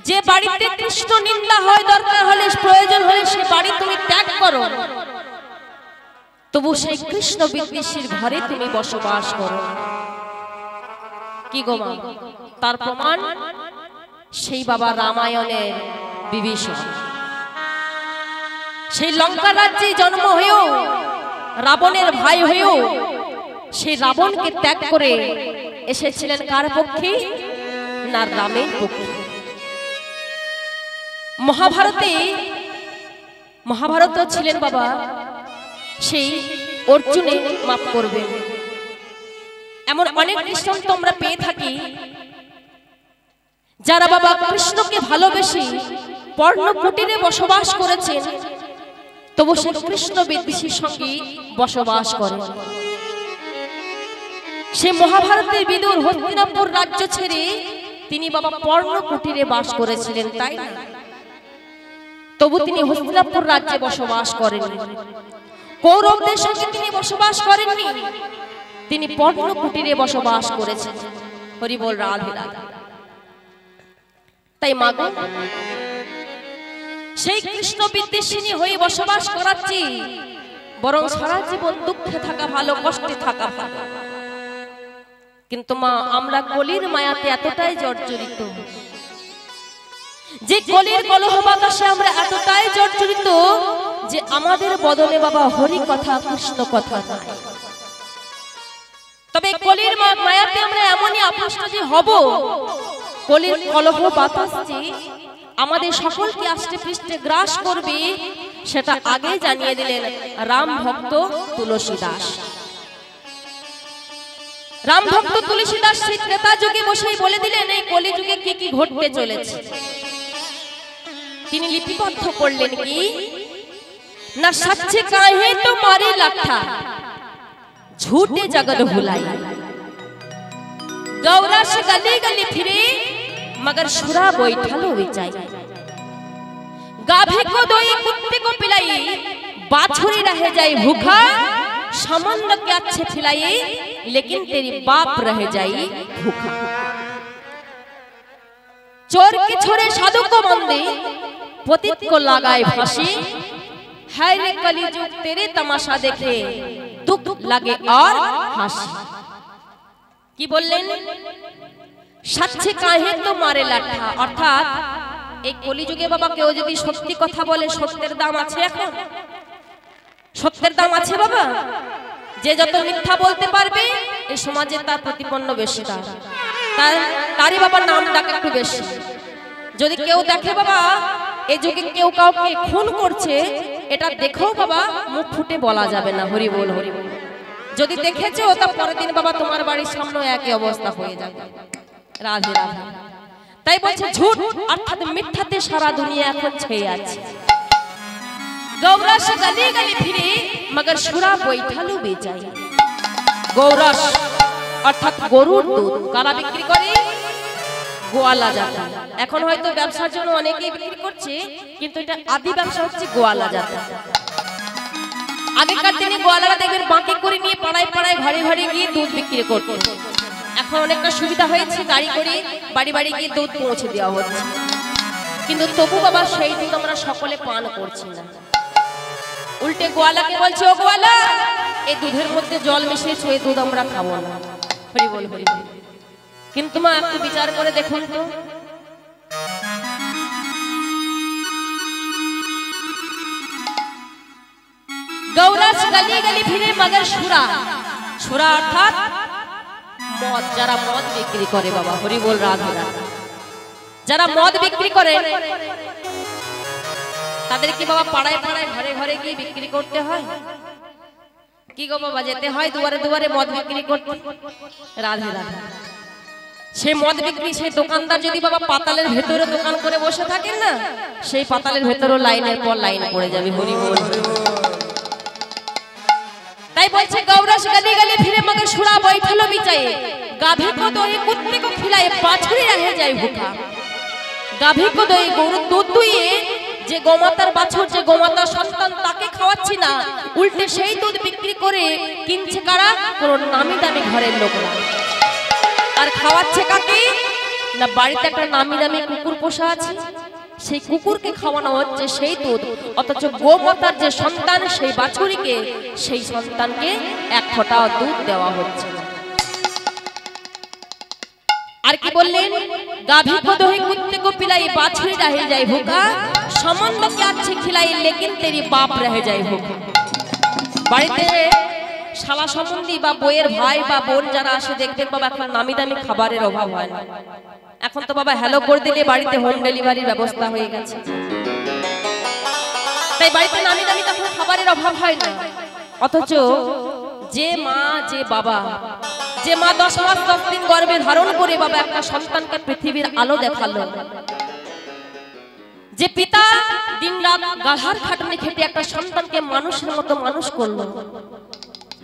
যে বাড়িতে কৃষ্ণ নিন্দা হয় দরকার হলে প্রয়োজন হলে সে বাড়ি তুমি ত্যাগ করো, তবু সেই কৃষ্ণ বিদ্বেষীর ঘরে তুমি বসবাস করো। কি গো মা, তার প্রমাণ সেই বাবা রামায়ণের বিভীষণ। সেই লঙ্কা রাজ্যে জন্ম হয়েও রাবণের ভাই হয়েও সেই রাবণকে ত্যাগ করে এসেছিলেন কার পক্ষে? না রামের পক্ষে। মহাভারতে ছিলেন বাবা সেই অর্জুনে, মাফ করবেন, এমন অনেক দৃষ্টান্ত আমরা পেয়ে থাকি যারা বাবা কৃষ্ণকে ভালোবেসে পর্ণ কুটিরে বসবাস করেছেন, তবু সে কৃষ্ণ বিদ্বেষীর সঙ্গে বসবাস করেন। সে মহাভারতের বিদুর হস্তিনাপুর রাজ্য ছেড়ে তিনি বাবা পর্ণ কুটিরে বাস করেছিলেন, তাই না? তবু তিনি হস্তিনাপুর রাজ্যে বসবাস করেননি, কৌরবদের সঙ্গে তিনি বসবাস করেননি, তিনি পর্ণ কুটিরে বসবাস করেছেন। হরি বল, রাধে রাধে। তাই মাগো, সেই কৃষ্ণ বিদ্বেষিনী হয়ে বসবাস করাচ্ছি, বরং সারা জীবন দুঃখে থাকা ভালো, কষ্টে থাকা ভালো। কিন্তু মা, আমরা কলির মায়াতে এতটাই জর্জরিত, যে কলির কলহ বাতাসে আমরা এতটাই জর্জরিত যে আমাদের বদলে বাবা হরি কথা, কৃষ্ণ কথা নাই। তবে কলির মায়াতে আমরা এমনই আপষ্ট যে হব, কলির কলহ বাতাস যে আমাদের সকলকে আষ্টে পৃষ্ঠে গ্রাস করবে, সেটা আগে জানিয়ে দিলেন রাম ভক্ত তুলসীদাস। রাম ভক্ত তুলসীদাস সেই ত্রেতা যুগে বসেই বলে দিলেন এই কলিযুগে কি কি ঘটতে চলেছে। তিনি লিপিবদ্ধ করলেন কি না, সচ্চে কাহে তো মারে লাঠা, झूठे जगत भुलाई, गौरा से गली गली फिरे मगर शुरा बैठलो विचाई, गाभे को दोई कुत्ते को पिलाई, बाछुरी रह जाए भूखा, समंद के अच्छे खिलाई लेकिन तेरी बाप रह जाए भूखा। चोर के छोरे साधु को मंदे, पतित को लगाए फांसी, है रे कलिजुग तेरे तमाशा देखे दुख লাগে আর হাসি। কি বললেন? সাচ্ছে কাহে তো মারে লাঠা, অর্থাৎ এই কলিযুগে বাবা কেউ যদি সত্যি কথা বলে সত্যের দাম আছে? এখন সত্যের দাম আছে বাবা? যে যত মিথ্যা বলতে পারবে এই সমাজে তার প্রতিপন্ন বেশি, তারই বাবার নাম ডাক একটু বেশি। যদি কেউ দেখে বাবা এই যুগে কেউ কাউকে খুন করছে, এটা দেখেও বাবা মুখ ফুটে বলা যাবে না হরি বল হরি বল। যদি দেখেছো তা পরের দিন বাবা তোমার বাড়ির সামনে একই অবস্থা হয়ে যাবে। রাধে রাধে। তাই বলছে ঝুট অর্থাৎ মিথ্যাতে সারা দুনিয়া এখন ছেয়ে আছে। गौरस गली गली फिरे मगर सुरा बैठालू बेचाई। गौरस अर्थात गरुर दूध कारा बिक्री करे গোয়ালা জাত। এখন হয়তো ব্যবসার জন্য অনেকেই বিক্রি করছে, কিন্তু এটা আদি ব্যবসা হচ্ছে গোয়ালা জাত। আগেকার দিনে গোয়ালারা দেখবেন বাঁকে করে নিয়ে পাড়ায় পাড়ায় ঘরে ঘরে গিয়ে দুধ বিক্রি করত। এখন অনেকটা সুবিধা হয়েছে, গাড়ি করে বাড়ি বাড়ি গিয়ে দুধ পৌঁছে দেওয়া হচ্ছে। কিন্তু তবু বাবা সেই দুধ আমরা সকলে পান করছি না। উল্টে গোয়ালাকে বলছে, ও গোয়ালা, এই দুধের মধ্যে জল মিশিয়েছো, এই দুধ আমরা খাবো না। হরি বল হরি বল। কিন্তু মা একটু বিচার করে দেখুন তো, गौरस गली गली फिरे मगर सुरा, सुरा अर्थात মদ। যারা মদ বিক্রি করে বাবা, হরি বল রাধে রাধে। যারা মদ বিক্রি করে তাদের কি বাবা পাড়ায় পাড়ায় ঘরে ঘরে গিয়ে বিক্রি করতে হয়? কি গো বাবা, যেতে হয় দুয়ারে দুয়ারে মদ বিক্রি করতে। রাধে রাধে। সেই মদ বিক্রি সেই দোকানদার যদি বাবা পাতালের ভেতরে দোকান করে বসে থাকেন না, সেই পাতালের ভেতরে লাইনের পর লাইন পড়ে যাবে। হরি বল। তাই বলছে गौरस गली गली फिरे मगर सुरा बैठलो बिचाए। गाभी को दोहे कुत्ते को खिलाए, बाछड़ी रह जाए भूखा। गाभी को दोहे গরুর দুধ দুইয়ে যে গোমাতার বাছুর, যে গোমাতার সন্তান, তাকে খাওয়াচ্ছি না, উল্টে সেই দুধ বিক্রি করে কিনছে কারা? কোন নামি দামি ঘরের লোকরা। আর খাওয়াচ্ছে কাকে? না বাড়িতে একটা নামি দামি কুকুর পোষা আছে, সেই কুকুরকে খাওয়ানো হচ্ছে সেই দুধ। অথচ গোমাতার যে সন্তান, সেই বাছুরিকে, সেই সন্তানকে এক ফোঁটা দুধ দেওয়া হচ্ছে না। আর কি বললেন? गाभी को दोहे कुत्ते को पिलाई, बाछड़ी रह जाए भूखा। संबंध क्या अच्छे खिलाई, लेकिन तेरी बाप रह जाए भूखा। বাড়িতে শালা সম্বন্ধী বা বইয়ের ভাই বা বোন যারা আসে দেখবেন বাবা, এখন নামি দামি খাবারের অভাব হয় না। এখন তো বাবা হ্যালো করে দিলে বাড়িতে হোম ডেলিভারির ব্যবস্থা হয়ে গেছে। তাই বাড়িতে নামি দামি তখন খাবারের অভাব হয় না। অথচ যে মা, যে বাবা, যে মা 10 মাস 10 দিন গর্ভে ধারণ করে বাবা একটা সন্তানকে পৃথিবীর আলো দেখালো, যে পিতা দিনরাত গাধার খাটনি খেটে একটা সন্তানকে মানুষের মতো মানুষ করলো,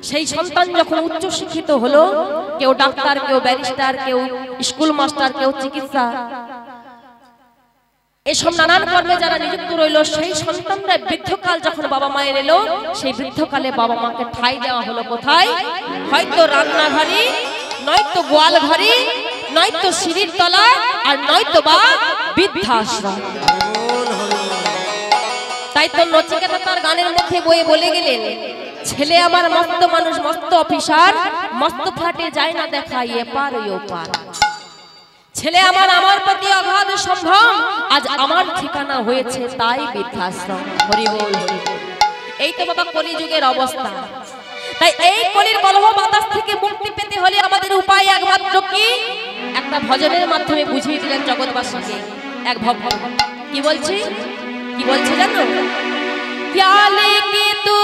সেই সন্তান যখন উচ্চ শিক্ষিত হলো, কেউ ডাক্তার, কেউ ব্যারিস্টার, কেউ স্কুল মাস্টার, কেউ চিকিৎসা, এসব নানান কর্মে যারা নিযুক্ত রইল, সেই সন্তানরা বৃদ্ধকাল যখন বাবা মায়ের এলো, সেই বৃদ্ধকালে বাবা মাকে ঠাঁই দেওয়া হলো কোথায়? হয়তো রান্নাঘরে, নয়তো গোয়াল ঘরে, নয়তো সিঁড়ির তলায়, আর নয়তো বা বৃদ্ধাশ্রম। তাই তো নচিকেতা তার গানের মধ্যে বয়ে বলে গেলেন, ছেলে আমার মস্ত মানুষ, মস্ত অফিসার, মস্ত ফাটে যায় না দেখা এ পার ও পার। ছেলে আমার আমার প্রতি অগাধ সম্ভ্রম, আজ আমার ঠিকানা হয়েছে তাই বৃদ্ধাশ্রম। হরি বল হরি বল। এই তো বাবা কলিযুগের অবস্থা। তাই এই কলির বলহ বাতাস থেকে মুক্তি পেতে হলে আমাদের উপায় একমাত্র কি? একটা ভজনের মাধ্যমে বুঝিয়ে দিলেন জগৎবাসীকে। এক ভক্ত কি বলছে, কি বলছে জানো? প্যালে কে তু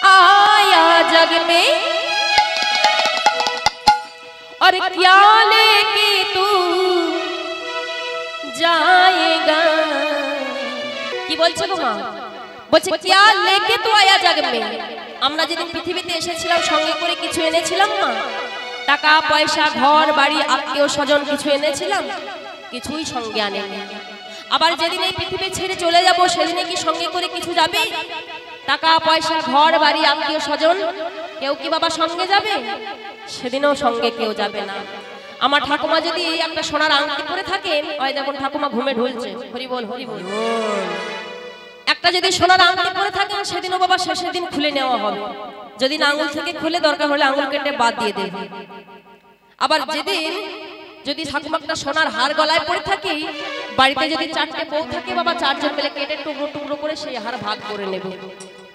आया जग में और क्या लेके तू जाएगा। কি বলছে গো মা? বলছে क्या लेके तू आया जग में। আমরা যেদিন পৃথিবীতে এসেছিলাম সঙ্গে করে কিছু এনেছিলাম না? টাকা পয়সা, ঘর বাড়ি, আত্মীয় স্বজন কিছু এনেছিলাম? কিছুই সঙ্গে আনেনি। আবার যেদিন এই পৃথিবী ছেড়ে চলে যাব, সেদিনে কি সঙ্গে করে কিছু যাবে? টাকা পয়সা, ঘর বাড়ি, আত্মীয় স্বজন, কেউ কি বাবা সঙ্গে যাবে? সেদিনও সঙ্গে কেউ যাবে না। আমার ঠাকুমা যদি একটা সোনার আংটি পরে থাকেন, ওই দেখুন ঠাকুমা ঘুমে ঢুলছে, হরি বল হরি বল। একটা যদি সোনার আংটি পরে থাকেন, সেদিনও বাবা শেষের দিন খুলে নেওয়া হবে। যদি না আঙুল থেকে খুলে, দরকার হলে আঙুল কেটে বাদ দিয়ে দেবে। আবার যেদিন যদি ঠাকুমা একটা সোনার হার গলায় পরে থাকে, বাড়িতে যদি 4টে বউ থাকে বাবা, 4 জন মিলে কেটে টুকরো টুকরো করে সেই হার ভাগ করে নেবে।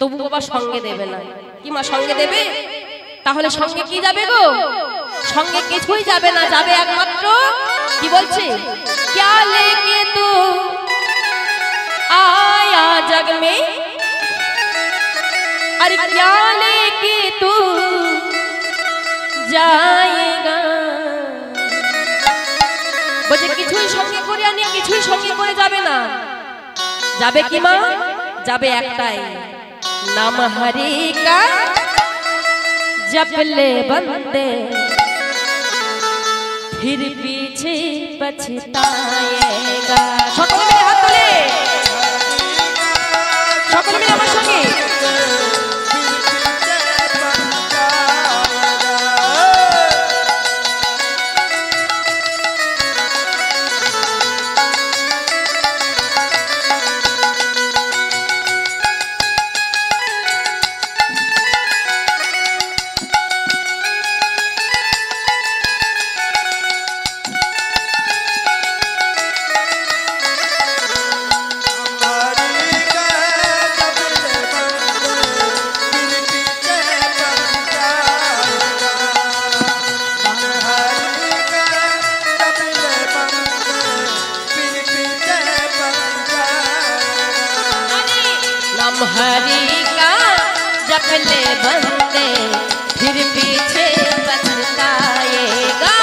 তবু বাবা সঙ্গে দেবে না। কি মা সঙ্গে দেবে? তাহলে সঙ্গে কি যাবে গো? সঙ্গে কিছুই যাবে না, যাবে একমাত্র কি বলছে? क्या लेके तू आया जग में अरे क्या लेके तू जाएगा বলছে কিছুই সঙ্গে করে আনি কিছুই সঙ্গে করে যাবে না যাবে কি মা যাবে একটাই नाम हरि का जप ले बंदे फिर पीछे पछताएगा সকলে মিলে হাত তোলে সকলে মিলে আমার সঙ্গে हरि का जप ले बंदे फिर पीछे पछताएगा हरि का जप ले बंदे फिर पीछे पछताएगा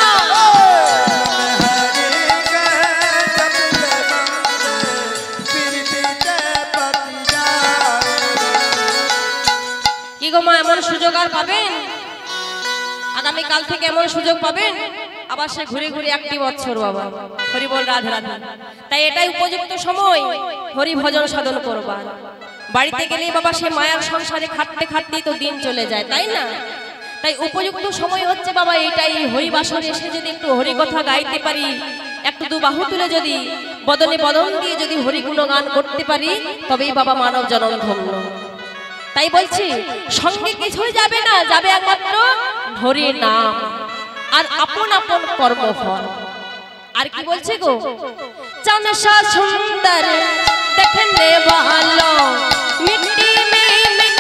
কি গো মা এমন সুযোগ আর পাবেন আগামী কাল থেকে এমন সুযোগ পাবেন আবার সে ঘুরে ঘুরে একটি বছর বাবা হরি বল রাধে রাধে তাই এটাই উপযুক্ত সময় হরি ভজন সাধন করবার বাড়িতে গেলেই বাবা সে মায়ার সংসারে খাটতে খাটতেই তো দিন চলে যায় তাই না তাই উপযুক্ত সময় হচ্ছে বাবা এইটাই হরি বাসরে এসে যদি একটু হরি কথা গাইতে পারি একটু দু বাহু তুলে যদি বদনে বদন দিয়ে যদি হরি গুণগান করতে পারি তবেই বাবা মানব জনম ধন্য তাই বলছি সঙ্গে কিছুই যাবে না যাবে একমাত্র হরি নাম আর আপন আপন কর্মফল আর কি বলছে গো চাঁদসা সুন্দর देखने वालों मिट्टी में मिट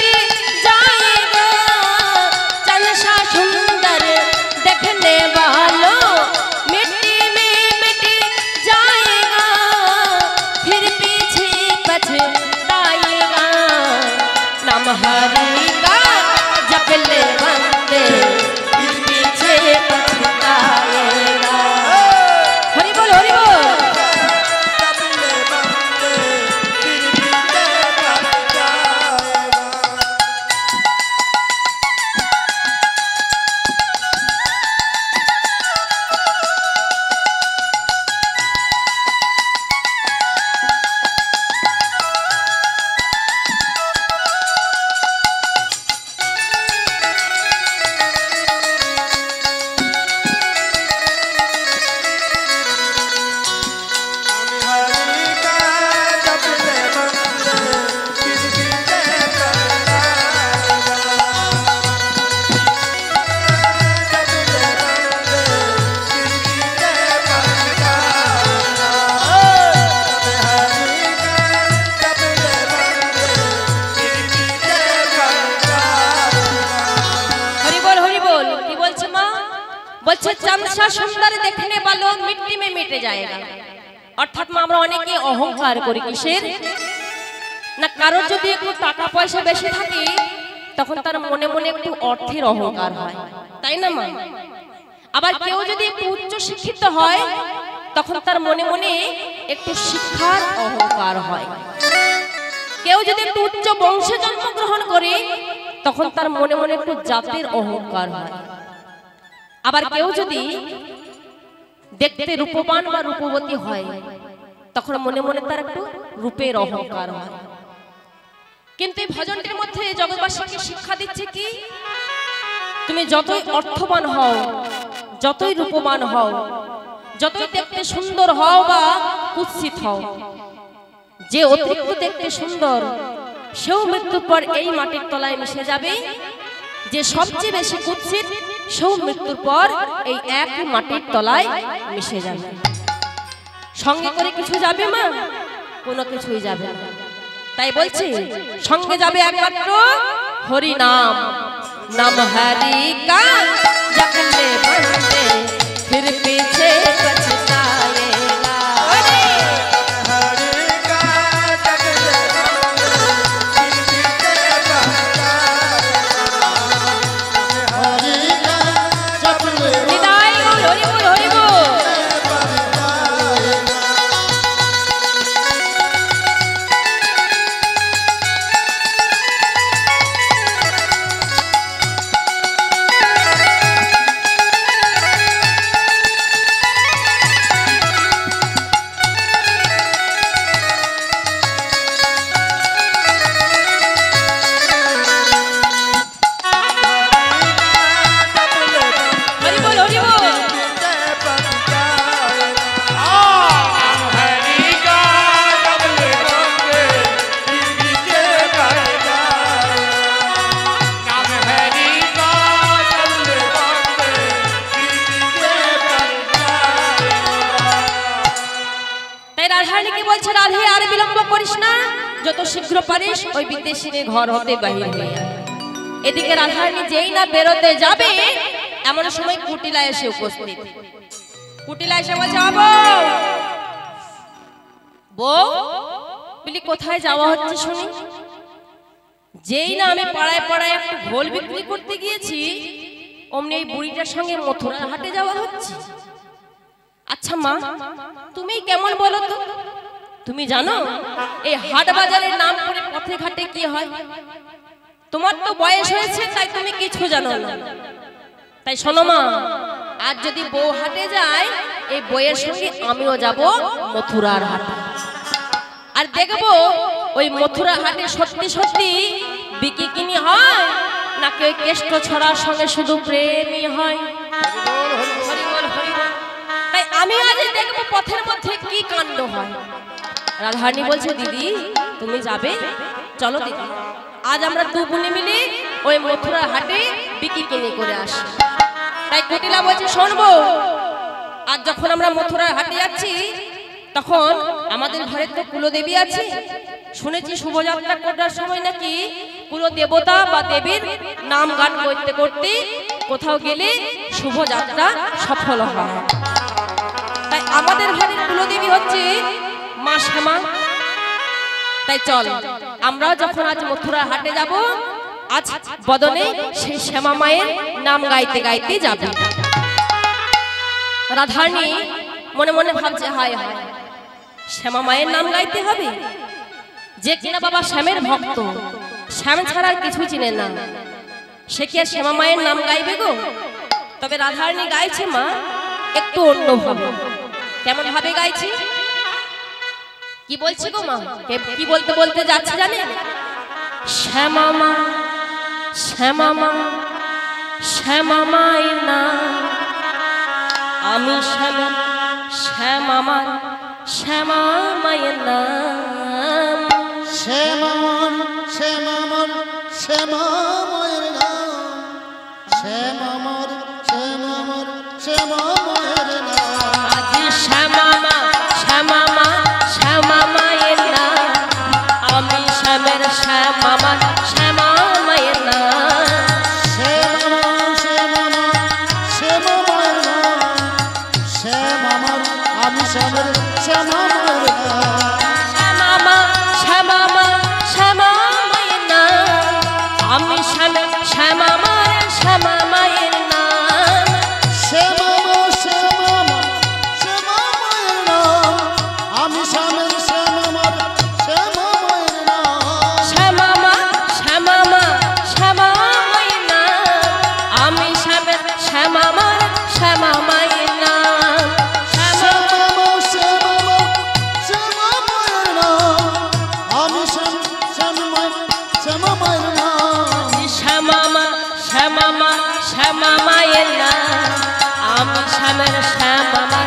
जाएगा चंदसा सुंदर देखने वालों मिट्टी में मिट जाएगा फिर पीछे पछताएगा नाम हरि का जप ले बंदे फिर पीछे पछताएगा हरि बोल हरि बोल চাঁদসা সুন্দর দেখনে वालों मिट्टी में मिट जाएगा অর্থাৎ আমরা অনেকে অহংকার করি কিসের না কারোর যদি একটু টাকা পয়সা বেশি থাকে তখন তার মনে মনে একটু অর্থের অহংকার হয় তাই না মা আবার কেউ যদি একটু উচ্চ শিক্ষিত হয় তখন তার মনে মনে একটু শিক্ষার অহংকার হয় কেউ যদি একটু উচ্চ বংশে জন্মগ্রহণ করে তখন তার মনে মনে একটু জাতির অহংকার হয় আবার কেউ যদি দেখতে রূপবান বা রূপবতী হয় তখন মনে মনে তার একটু রূপের অহংকার হয় কিন্তু এই ভজনটির মধ্যে জগৎবাসীকে শিক্ষা দিচ্ছে কি তুমি যতই অর্থবান হও যতই রূপবান হও যতই দেখতে সুন্দর হও বা কুৎসিত হও যে অতিরিক্ত দেখতে সুন্দর সেও মৃত্যুর পর এই মাটির তলায় মিশে যাবে যে সবচেয়ে বেশি কুৎসিত সেও মৃত্যুর পর এই এক মাটির তলায় মিশে যাবে সঙ্গে করে কিছু যাবে মা কোনো কিছুই যাবে না তাই বলছি সঙ্গে যাবে একমাত্র হরি নাম नाम हरि का जप ले बंदे फिर पीछे पछताएगा हरि का जप ले बंदे फिर पीछे पछताएगा যত শীঘ্র পারিস ওই বিদেশিনী ঘর হতে বাহির হয়ে আয়। এদিকে রাধারানী যেই না বেরোতে যাবে এমন সময় কুটিলা এসে উপস্থিত। কুটিলা এসে বলছে, বউ বলি কোথায় যাওয়া হচ্ছে শুনি? যেই না আমি পাড়ায় পাড়ায় একটু ঘোল বিক্রি করতে গিয়েছি অমনি এই বুড়িটার সঙ্গে মথুরার হাটে যাওয়া হচ্ছে। আচ্ছা মা, তুমি কেমন বলো তো? তুমি জানো এই হাট বাজারের নাম করে পথে ঘাটে কি হয়? তোমার তো বয়স হয়েছে তাই তুমি কিছু জানো না। তাই শোনো মা, আজ যদি বউ হাটে যায় এই বইয়ের সঙ্গে আমিও যাব মথুরার হাটে, আর দেখবো ওই মথুরা হাটে সত্যি সত্যি বিকি কিনি হয় নাকি ওই কেষ্ট ছড়ার সঙ্গে শুধু প্রেমই হয়। তাই আমি আজ দেখবো পথের মধ্যে কি কাণ্ড হয়। রাধারানী বলছে, দিদি তুমি যাবে? চলো দিদি, আজ আমরা দু বোনে মিলে ওই মথুরা হাটে বিকি কিনি করে আসি। তাই কুটিলা বলছে, শোনবো, আজ যখন আমরা মথুরার হাটে যাচ্ছি তখন আমাদের ঘরে তো কুলদেবী আছে। শুনেছি শুভযাত্রা করার সময় নাকি কুল দেবতা বা দেবীর নাম গান করতে করতে কোথাও গেলে শুভযাত্রা সফল হয়। তাই আমাদের ঘরের কুলদেবী হচ্ছে মা শ্যামা। তাই চল আমরা যখন আজ মথুরা হাটে যাব আজ বদনে সেই শ্যামা মায়ের নাম গাইতে গাইতে যাব। রাধারানী মনে মনে ভাবছে, হায় হায়, শ্যামা মায়ের নাম গাইতে হবে? যে কিনা বাবা শ্যামের ভক্ত, শ্যাম ছাড়া আর কিছু চিনে না, সে কি আর শ্যামা মায়ের নাম গাইবে গো? তবে রাধারানী গাইছে মা একটু অন্যভাবে। কেমন ভাবে গাইছে? কি বলছে গো মা? কি বলতে বলতে যাচ্ছে জানেন? শ্যামা মা, শ্যামা মা, শ্যামা মায়ের নাম আমি শ্যামা, শ্যামা মা, শ্যামা মায়ের নাম। শ্যামামন শ্যামামন শ্যামা মায়ের নাম, শ্যামামর শ্যামামর শ্যামা মায়ের নাম। আজ শ্যামা মা, শ্যামা মা, শ্যামা মায়ের নাম আমি শ্যামের শ্যামা মা, শ্যামা মায়ের নাম। শ্যামামন শ্যামামন শ্যামা মায়ের নাম, শ্যামামর আমি শ্যামের শ্যামা মায়ের নাম। শ্যামা মা, শ্যামা মা, শ্যামা মায়ের নাম আমি শ্যামের শ্যামা মায়ের, শ্যামা মায়ের নাম। শ্যামামর শ্যামামর শ্যামা মায়ের নাম, আমি শ্যামের শ্যামামর শ্যামা মায়ের নাম। শ্যামা মা, শ্যামা মা, শ্যামা মায়ের নাম আমি শ্যামের শ্যামা মায়ের, শ্যামা মায়ের নাম। শ্যামামর শ্যামামর শ্যামা মায়ের নাম, আমি শ্যামামর শ্যামা মায়ের নাম। শ্যামা মা, শ্যামা মা, শ্যামা মায়ের নাম আমি শ্যামের শ্যামা মা,